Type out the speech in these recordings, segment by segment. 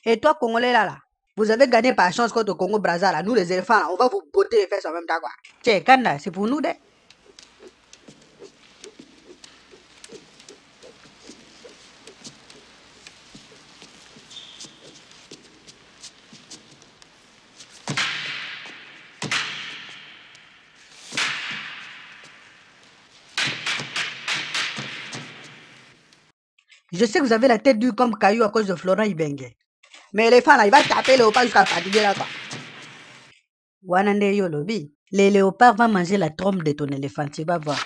Et toi, Congolais là, vous avez gagné par chance contre Congo Brazza là. Nous les éléphants, là, on va vous botter les fesses en même temps quoi. Tiens, Kanda, c'est pour nous de. Je sais que vous avez la tête dure comme caillou à cause de Florent Ibenge. Mais l'éléphant là, il va taper le léopard jusqu'à fatiguer là quoi. Wanande yo lobi. Les léopards vont manger la trompe de ton éléphant, tu vas voir.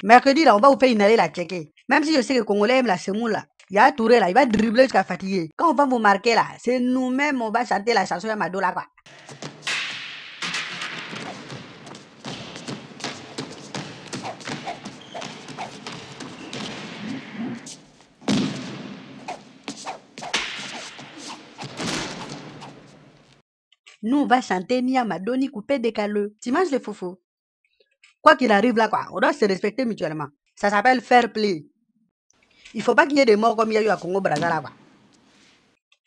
Mercredi là, on va vous faire inhaler la tchéké. Même si je sais que les Congolais aiment la semoule là. Il y a Touré là, il va dribbler jusqu'à fatiguer. Quand on va vous marquer là, c'est nous-mêmes, on va chanter la chanson Yamado là quoi. Nous, on va chanter ni Yamado ni coupé décaleux. Tu manges le foufou. Quoi qu'il arrive là quoi, on doit se respecter mutuellement. Ça s'appelle fair play. Il faut pas qu'il y ait des morts comme il y a eu à Congo Brazza là quoi.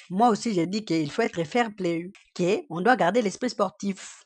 Moi aussi, j'ai dit qu'il faut être fair play, qu'on doit garder l'esprit sportif.